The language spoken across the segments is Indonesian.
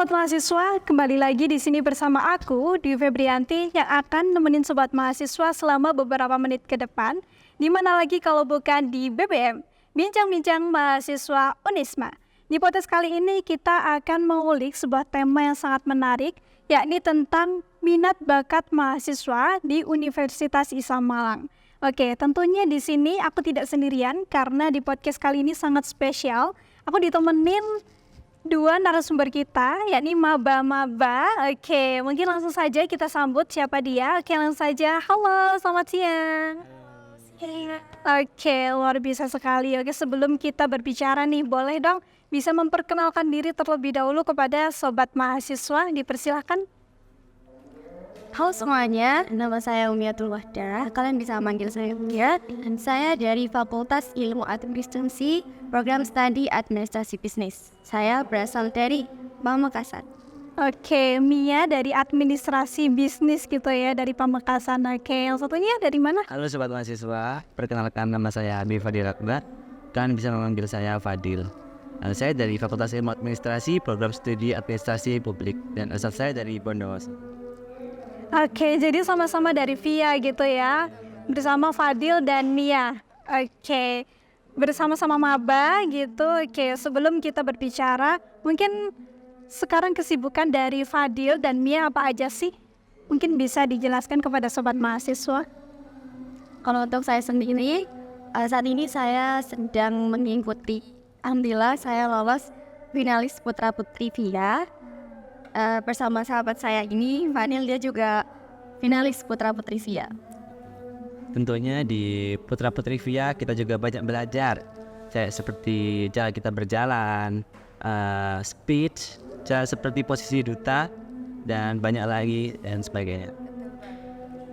Sobat mahasiswa, kembali lagi di sini bersama aku, Dwi Febrianti, yang akan nemenin sobat mahasiswa selama beberapa menit ke depan. Di mana lagi kalau bukan di BBM, Bincang-Bincang Mahasiswa Unisma. Di podcast kali ini kita akan mengulik sebuah tema yang sangat menarik, yakni tentang minat bakat mahasiswa di Universitas Islam Malang. Oke, tentunya di sini aku tidak sendirian karena di podcast kali ini sangat spesial. Aku ditemenin dua narasumber kita, yakni maba-maba. Oke, mungkin langsung saja kita sambut siapa dia. Oke, langsung saja. Halo, selamat siang. Oke, luar biasa sekali. Oke, sebelum kita berbicara nih, boleh dong bisa memperkenalkan diri terlebih dahulu kepada sobat mahasiswa. Dipersilakan. Halo semuanya, nama saya Umiatul Wahda. Kalian bisa manggil saya Umia. Dan saya dari Fakultas Ilmu Administrasi, Program Studi Administrasi Bisnis. Saya berasal dari Pamekasan. Oke, Mia dari Administrasi Bisnis gitu ya, dari Pamekasan. Oke, yang satunya dari mana? Halo sobat mahasiswa, perkenalkan nama saya Abi Fadil Akbar. Kalian bisa memanggil saya Fadil. Saya dari Fakultas Ilmu Administrasi, Program Studi Administrasi Publik, dan asal saya dari Bondowoso. Oke, jadi sama-sama dari VIA gitu ya, bersama Fadil dan Mia. Oke, bersama-sama maba gitu. Oke, sebelum kita berbicara, mungkin sekarang kesibukan dari Fadil dan Mia apa aja sih? Mungkin bisa dijelaskan kepada sobat mahasiswa. Kalau untuk saya sendiri, saat ini saya sedang mengikuti, alhamdulillah saya lolos finalis Putra Putri VIA. Bersama sahabat saya ini, Vanil, dia juga finalis Putra Putri VIA. Tentunya di Putra Putri VIA kita juga banyak belajar, seperti cara kita berjalan, speech, cara seperti posisi duta, dan banyak lagi dan sebagainya.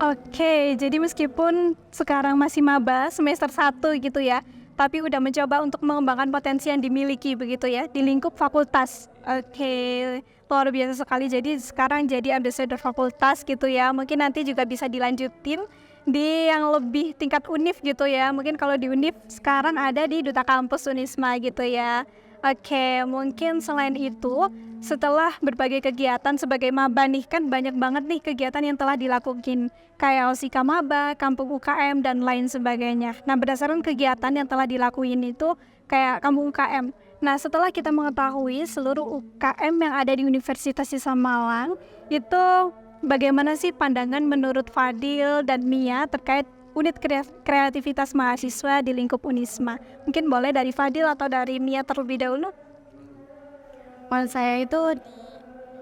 Oke, jadi meskipun sekarang masih maba semester 1 gitu ya, tapi udah mencoba untuk mengembangkan potensi yang dimiliki begitu ya di lingkup fakultas. Oke, luar biasa sekali. Jadi sekarang jadi ambassador fakultas gitu ya. Mungkin nanti juga bisa dilanjutin di yang lebih tingkat univ gitu ya. Mungkin kalau di univ sekarang ada di Duta Kampus Unisma gitu ya. Oke, mungkin selain itu setelah berbagai kegiatan sebagai maba nih, kan banyak banget nih kegiatan yang telah dilakukan kayak OSIKA Maba, Kampung UKM, dan lain sebagainya. Nah, berdasarkan kegiatan yang telah dilakuin itu kayak Kampung UKM. Nah, setelah kita mengetahui seluruh UKM yang ada di Universitas Islam Malang, itu bagaimana sih pandangan menurut Fadil dan Mia terkait unit kreativitas mahasiswa di lingkup Unisma? Mungkin boleh dari Fadil atau dari Mia terlebih dahulu. Menurut saya itu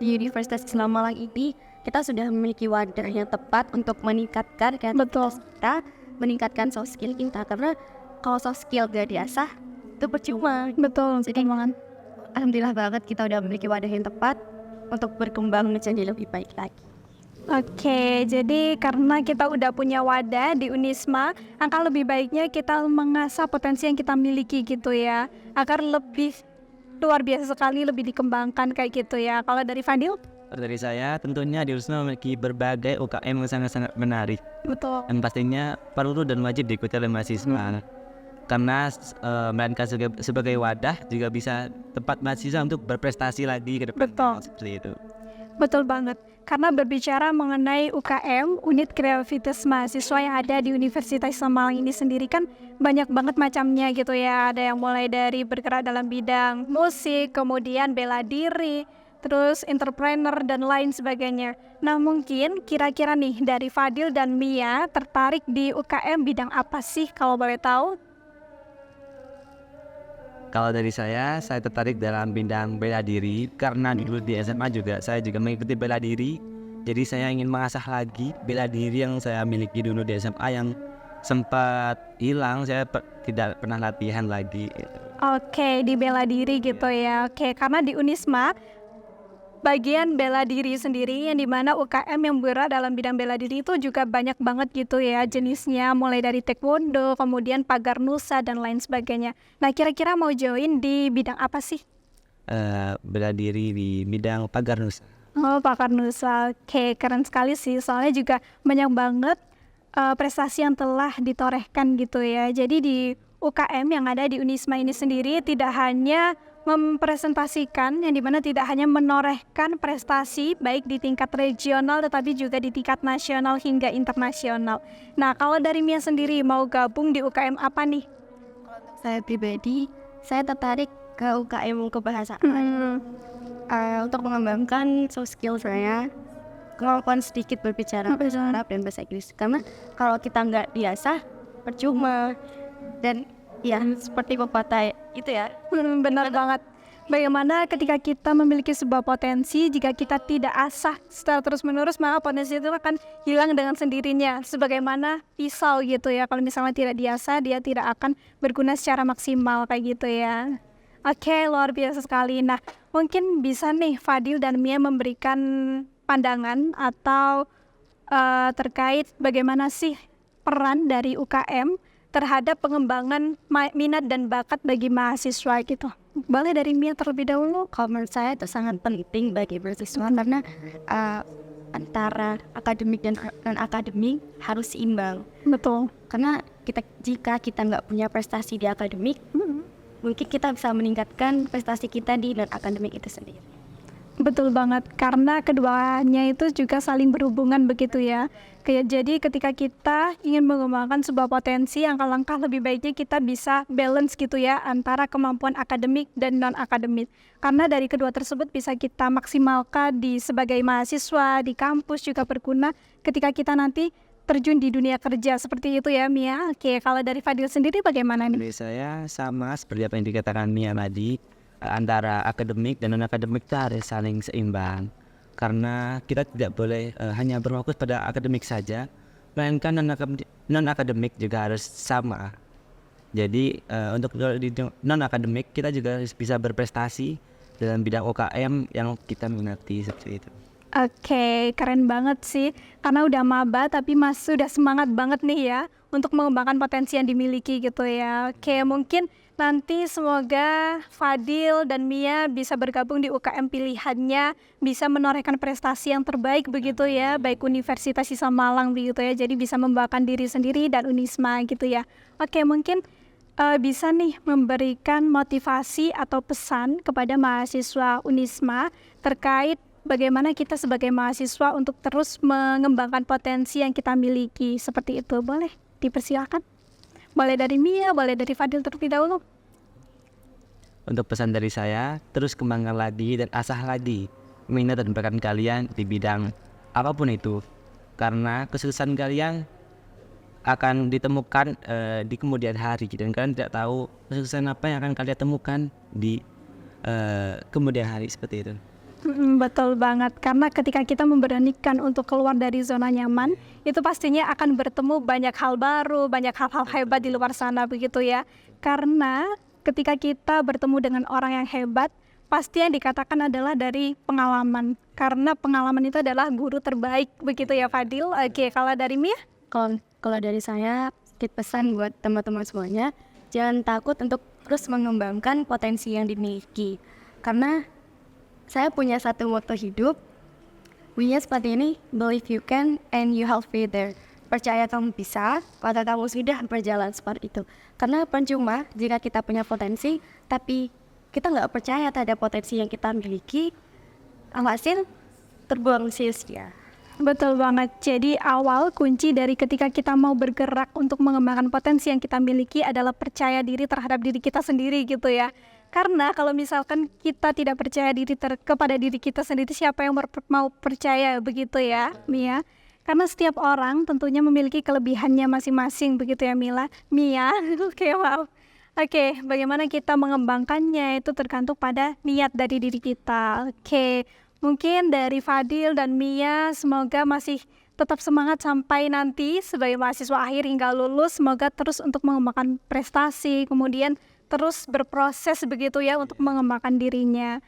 di Universitas Islam Malang ini kita sudah memiliki wadah yang tepat untuk meningkatkan kreativitas kita, meningkatkan soft skill kita. Karena kalau soft skill gak diasah, itu percuma. Betul, jadi alhamdulillah banget kita udah memiliki wadah yang tepat untuk berkembang menjadi lebih baik lagi. Oke, jadi karena kita udah punya wadah di Unisma, akan lebih baiknya kita mengasah potensi yang kita miliki gitu ya, agar lebih luar biasa sekali, lebih dikembangkan kayak gitu ya. Kalau dari Fadil? Dari saya, tentunya di Unisma memiliki berbagai UKM yang sangat-sangat menarik. Betul. Dan pastinya perlu dan wajib diikuti oleh mahasiswa. Karena melainkan sebagai wadah juga bisa tempat mahasiswa untuk berprestasi lagi ke depan. Betul. Seperti itu. Betul banget. Karena berbicara mengenai UKM, unit kreativitas mahasiswa yang ada di Universitas Islam Malang ini sendiri kan banyak banget macamnya gitu ya. Ada yang mulai dari bergerak dalam bidang musik, kemudian bela diri, terus entrepreneur dan lain sebagainya. Nah, mungkin kira-kira nih dari Fadil dan Mia tertarik di UKM bidang apa sih kalau boleh tahu? Kalau dari saya tertarik dalam bidang bela diri karena dulu di SMA saya juga mengikuti bela diri. Jadi saya ingin mengasah lagi bela diri yang saya miliki dulu di SMA yang sempat hilang. Saya tidak pernah latihan lagi. Oke, di bela diri gitu ya. Oke, karena di Unisma bagian bela diri sendiri yang dimana UKM yang bergerak dalam bidang bela diri itu juga banyak banget gitu ya jenisnya, mulai dari taekwondo, kemudian pagar nusa dan lain sebagainya. Nah, kira-kira mau join di bidang apa sih? Bela diri di bidang pagar nusa. Oh, pagar nusa. Oke, keren sekali sih. Soalnya juga banyak banget prestasi yang telah ditorehkan gitu ya. Jadi di UKM yang ada di Unisma ini sendiri tidak hanya mempresentasikan yang dimana tidak hanya menorehkan prestasi baik di tingkat regional tetapi juga di tingkat nasional hingga internasional. Nah, kalau dari Mia sendiri mau gabung di UKM apa nih? Saya pribadi, saya tertarik ke UKM kebahasaan untuk mengembangkan soft skill saya, kemampuan sedikit berbicara bahasa Arab dan bahasa Inggris. Karena kalau kita nggak biasa, percuma. Dan ya seperti pepatah itu ya. Benar banget. Bagaimana ketika kita memiliki sebuah potensi, jika kita tidak asah secara terus-menerus, maka potensi itu akan hilang dengan sendirinya. Sebagaimana pisau gitu ya, kalau misalnya tidak diasah, dia tidak akan berguna secara maksimal kayak gitu ya. Oke, luar biasa sekali. Nah, mungkin bisa nih Fadil dan Mia memberikan pandangan atau terkait bagaimana sih peran dari UKM terhadap pengembangan minat dan bakat bagi mahasiswa gitu. Boleh dari Mia terlebih dahulu. Kalau menurut saya itu sangat penting bagi mahasiswa karena antara akademik dan non akademik harus seimbang. Betul. Karena jika kita nggak punya prestasi di akademik, mungkin kita bisa meningkatkan prestasi kita di non akademik itu sendiri. Betul banget, karena keduanya itu juga saling berhubungan begitu ya. Jadi ketika kita ingin mengembangkan sebuah potensi, langkah-langkah lebih baiknya kita bisa balance gitu ya antara kemampuan akademik dan non-akademik. Karena dari kedua tersebut bisa kita maksimalkan sebagai mahasiswa, di kampus juga berguna ketika kita nanti terjun di dunia kerja. Seperti itu ya Mia. Oke, kalau dari Fadil sendiri bagaimana nih? Dari saya sama seperti apa yang dikatakan Mia tadi, antara akademik dan non-akademik itu harus saling seimbang. Karena kita tidak boleh hanya berfokus pada akademik saja, melainkan non-akademik juga harus sama. Jadi untuk di non-akademik kita juga harus bisa berprestasi dalam bidang UKM yang kita minati seperti itu. Oke, keren banget sih. Karena udah maba tapi sudah semangat banget nih ya untuk mengembangkan potensi yang dimiliki gitu ya. Oke, mungkin nanti semoga Fadil dan Mia bisa bergabung di UKM pilihannya, bisa menorehkan prestasi yang terbaik begitu ya, baik Universitas Islam Malang begitu ya, jadi bisa membanggakan diri sendiri dan Unisma gitu ya. Oke, mungkin bisa nih memberikan motivasi atau pesan kepada mahasiswa Unisma terkait bagaimana kita sebagai mahasiswa untuk terus mengembangkan potensi yang kita miliki. Seperti itu, boleh dipersilakan. Boleh dari Mia, boleh dari Fadil terlebih dahulu. Untuk pesan dari saya, terus kembangkan lagi dan asah lagi minat dan bakat kalian di bidang apapun itu. Karena kesuksesan kalian akan ditemukan di kemudian hari, dan kalian tidak tahu kesuksesan apa yang akan kalian temukan di kemudian hari seperti itu. Betul banget, karena ketika kita memberanikan untuk keluar dari zona nyaman, itu pastinya akan bertemu banyak hal baru, banyak hal-hal hebat di luar sana begitu ya. Karena ketika kita bertemu dengan orang yang hebat, pasti yang dikatakan adalah dari pengalaman. Karena pengalaman itu adalah guru terbaik begitu ya Fadil. Oke, kalau dari Mia? Kalau dari saya, sedikit pesan buat teman-teman semuanya, jangan takut untuk terus mengembangkan potensi yang dimiliki. Karena saya punya satu motto hidup, bunyinya seperti ini, believe you can and you halfway there. Percaya kamu bisa, pada kamu sudah berjalan seperti itu. Karena percuma jika kita punya potensi, tapi kita nggak percaya terhadap potensi yang kita miliki, alhasil terbuang sia-sia. Betul banget. Jadi awal kunci dari ketika kita mau bergerak untuk mengembangkan potensi yang kita miliki adalah percaya diri terhadap diri kita sendiri gitu ya. Karena kalau misalkan kita tidak percaya diri kepada diri kita sendiri, siapa yang mau percaya begitu ya Mia? Karena setiap orang tentunya memiliki kelebihannya masing-masing begitu ya Mia. Oke, wow. Oke, bagaimana kita mengembangkannya itu tergantung pada niat dari diri kita. Oke, mungkin dari Fadil dan Mia semoga masih tetap semangat sampai nanti sebagai mahasiswa akhir hingga lulus. Semoga terus untuk mengembangkan prestasi, kemudian terus berproses begitu ya untuk mengembangkan dirinya.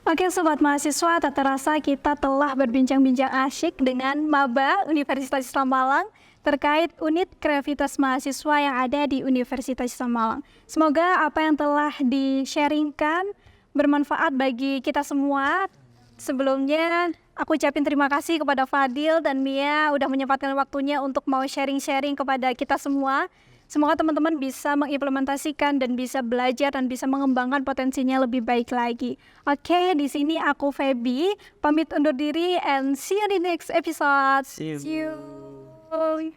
Oke sobat mahasiswa, tak terasa kita telah berbincang-bincang asyik dengan maba Universitas Islam Malang terkait unit kreativitas mahasiswa yang ada di Universitas Islam Malang. Semoga apa yang telah di-sharingkan bermanfaat bagi kita semua. Sebelumnya aku ucapin terima kasih kepada Fadil dan Mia udah menyempatkan waktunya untuk mau sharing-sharing kepada kita semua. Semoga teman-teman bisa mengimplementasikan dan bisa belajar dan bisa mengembangkan potensinya lebih baik lagi. Oke, di sini aku Feby, pamit undur diri and see you in the next episode. See you. See you.